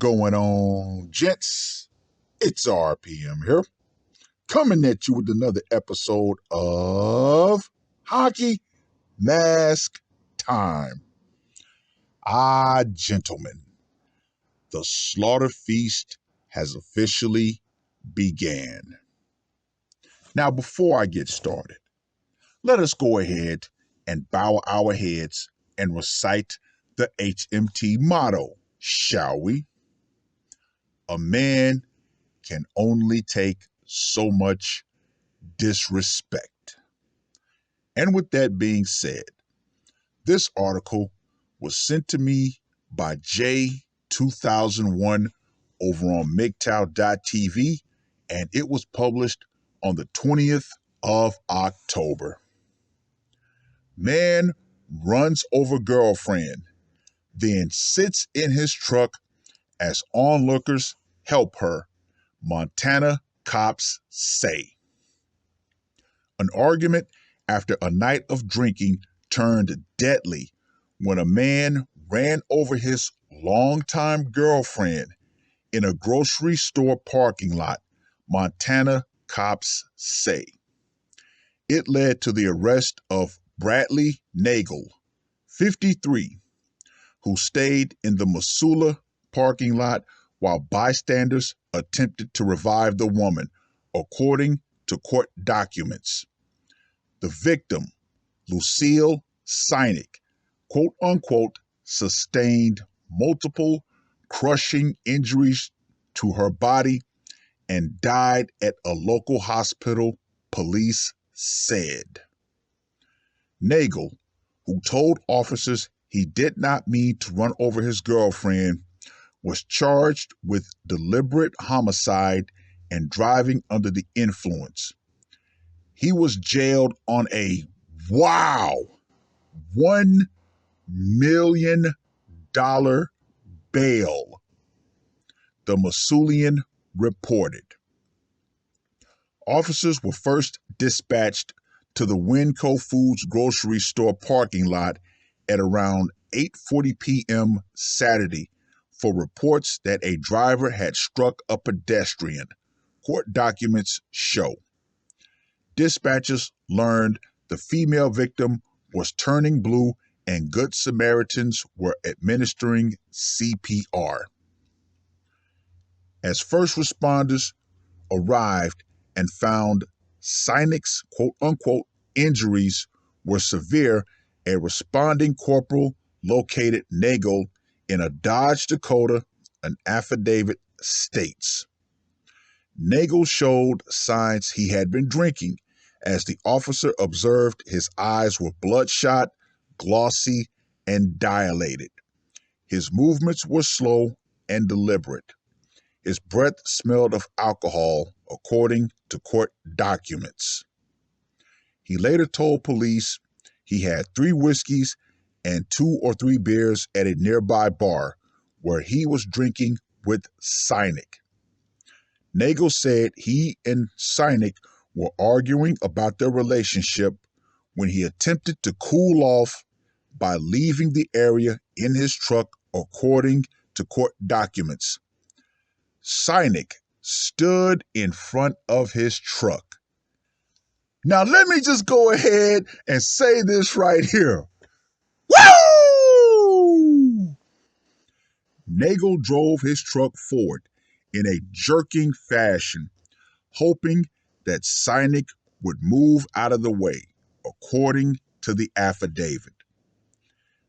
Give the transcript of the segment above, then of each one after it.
going on, gents? It's R.P.M. here, coming at you with another episode of Hockey Mask Time. Gentlemen, the slaughter feast has officially began. Now, before I get started, let us go ahead and bow our heads and recite the HMT motto, shall we? A man can only take so much disrespect. And with that being said, this article was sent to me by J2001 over on MGTOW.tv, and it was published on the 20th of October. Man runs over girlfriend, then sits in his truck as onlookers help her, Montana cops say. An argument after a night of drinking turned deadly when a man ran over his longtime girlfriend in a grocery store parking lot, Montana cops say. It led to the arrest of Bradley Nagel, 53, who stayed in the Missoula parking lot while bystanders attempted to revive the woman, according to court documents. The victim, Lucille Sinek, quote unquote, sustained multiple crushing injuries to her body and died at a local hospital, police said. Nagel, who told officers he did not mean to run over his girlfriend, was charged with deliberate homicide and driving under the influence. He was jailed on a, $1 million bail, the Missoulian reported. Officers were first dispatched to the Winco Foods grocery store parking lot at around 8:40 p.m. Saturday for reports that a driver had struck a pedestrian, court documents show. Dispatchers learned the female victim was turning blue and Good Samaritans were administering CPR. As first responders arrived and found Sinek's quote-unquote injuries were severe, a responding corporal located Nagel in a Dodge Dakota, an affidavit states. Nagel showed signs he had been drinking, as the officer observed his eyes were bloodshot, glossy, and dilated. His movements were slow and deliberate. His breath smelled of alcohol, according to court documents. He later told police he had 3 whiskeys and 2 or 3 beers at a nearby bar where he was drinking with Sinek. Nagel said he and Sinek were arguing about their relationship when he attempted to cool off by leaving the area in his truck, according to court documents. Sinek stood in front of his truck. Now, let me just go ahead and say this right here. Woo! Nagel drove his truck forward in a jerking fashion, hoping that Sinek would move out of the way, according to the affidavit.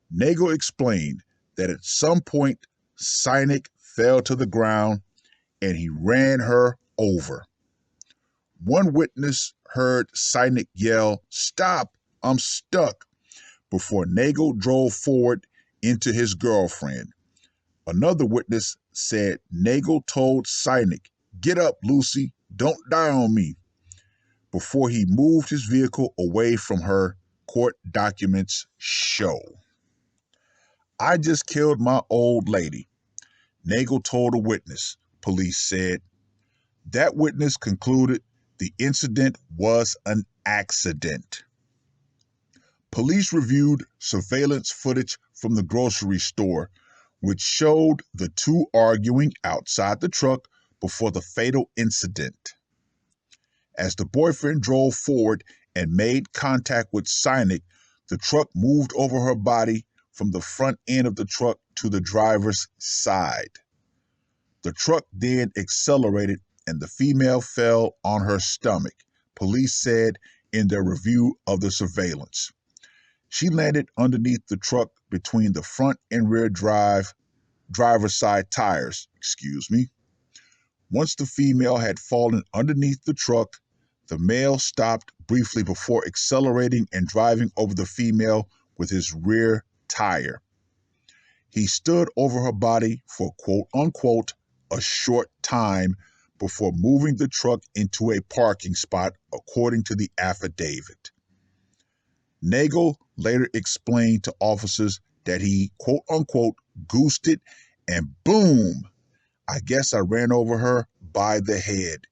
Nagel explained that at some point, Sinek fell to the ground and he ran her over. One witness heard Sinek yell, "Stop, I'm stuck," before Nagel drove forward into his girlfriend. Another witness said Nagel told Sinek, "Get up, Lucy, don't die on me," before he moved his vehicle away from her, court documents show. "I just killed my old lady," Nagel told a witness, police said. That witness concluded the incident was an accident. Police reviewed surveillance footage from the grocery store, which showed the two arguing outside the truck before the fatal incident. As the boyfriend drove forward and made contact with Sinek, the truck moved over her body from the front end of the truck to the driver's side. The truck then accelerated and the female fell on her stomach, police said in their review of the surveillance. She landed underneath the truck between the front and rear driver's side tires. Once the female had fallen underneath the truck, the male stopped briefly before accelerating and driving over the female with his rear tire. He stood over her body for quote unquote a short time before moving the truck into a parking spot, according to the affidavit. Nagel later explained to officers that he quote unquote goosed it and boom, I guess I ran over her by the head.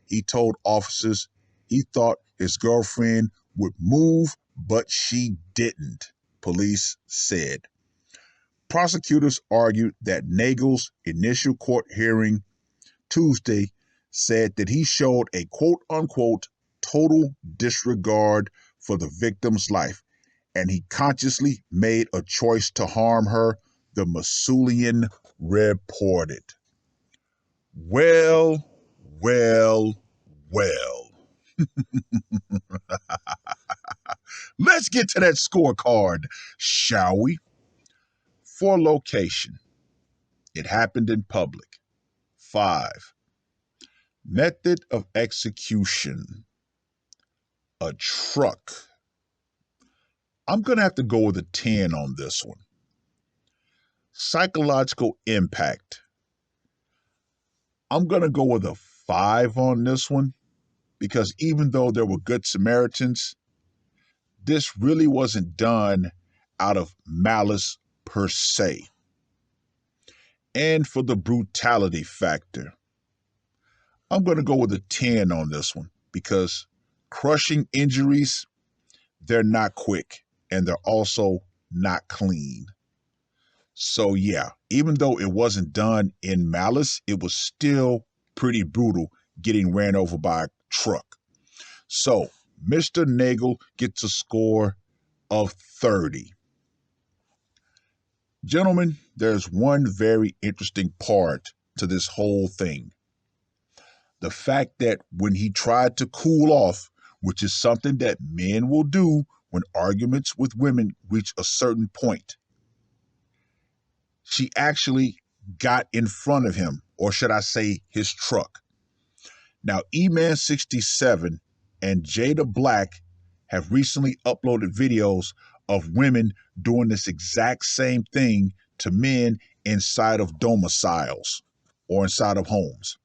He told officers he thought his girlfriend would move, but she didn't, police said. Prosecutors argued that Nagel's initial court hearing Tuesday said that he showed a quote-unquote total disregard for the victim's life, and he consciously made a choice to harm her, the Masulian reported. Well. Let's get to that scorecard, shall we? For location, it happened in public. 5. Method of execution, a truck. I'm going to have to go with a 10 on this one. Psychological impact, I'm going to go with a 5 on this one, because even though there were good Samaritans, this really wasn't done out of malice per se. And for the brutality factor, I'm going to go with a 10 on this one, because crushing injuries, they're not quick and they're also not clean. So yeah, even though it wasn't done in malice, it was still pretty brutal getting ran over by a truck. So Mr. Nagel gets a score of 30. Gentlemen, there's one very interesting part to this whole thing. The fact that when he tried to cool off, which is something that men will do when arguments with women reach a certain point, she actually got in front of him, or should I say his truck. Now, E-Man67 and Jada Black have recently uploaded videos of women doing this exact same thing to men inside of domiciles or inside of homes.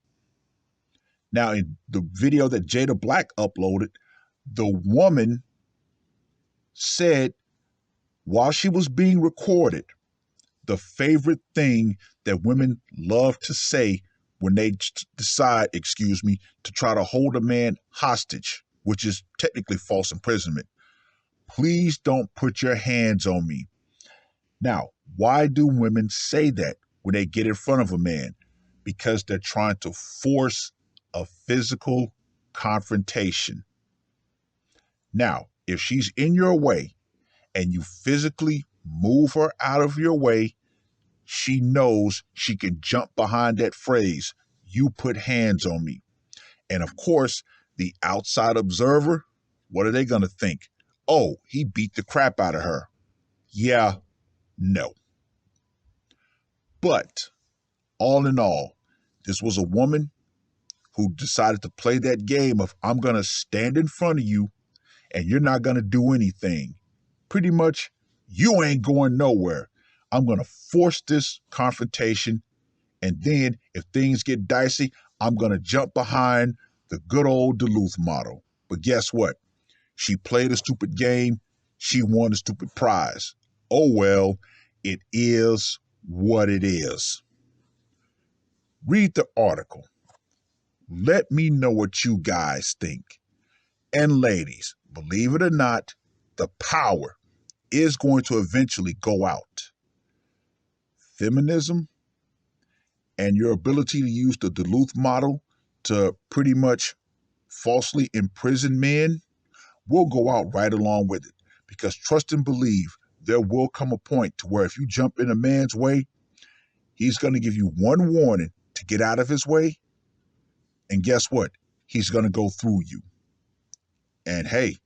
Now, in the video that Jada Black uploaded, the woman said while she was being recorded, the favorite thing that women love to say when they decide, to try to hold a man hostage, which is technically false imprisonment. Please don't put your hands on me. Now, why do women say that when they get in front of a man? Because they're trying to force a physical confrontation. Now, if she's in your way and you physically move her out of your way, she knows she can jump behind that phrase, "You put hands on me." And of course, the outside observer, what are they going to think? Oh, he beat the crap out of her. Yeah, no. But all in all, this was a woman who decided to play that game of, I'm going to stand in front of you and you're not going to do anything. Pretty much, you ain't going nowhere. I'm going to force this confrontation. And then if things get dicey, I'm going to jump behind the good old Duluth model. But guess what? She played a stupid game. She won a stupid prize. Oh, well, it is what it is. Read the article. Let me know what you guys think. And ladies, believe it or not, the power is going to eventually go out. feminism and your ability to use the Duluth model to pretty much falsely imprison men, we'll go out right along with it. Because trust and believe, there will come a point to where if you jump in a man's way, he's going to give you one warning to get out of his way. And guess what? He's going to go through you. And hey,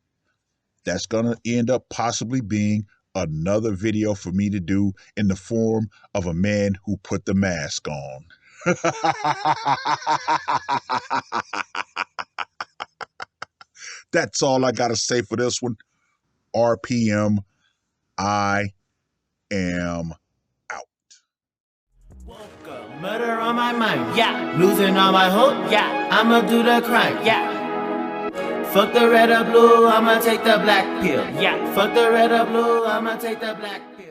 that's going to end up possibly being another video for me to do in the form of a man who put the mask on. That's all I got to say for this one. R.P.M. I am out. Murder on my mind, yeah. Losing all my hope, yeah. I'ma do the crime, yeah. Fuck the red or blue, I'ma take the black pill, yeah. Fuck the red or blue, I'ma take the black pill.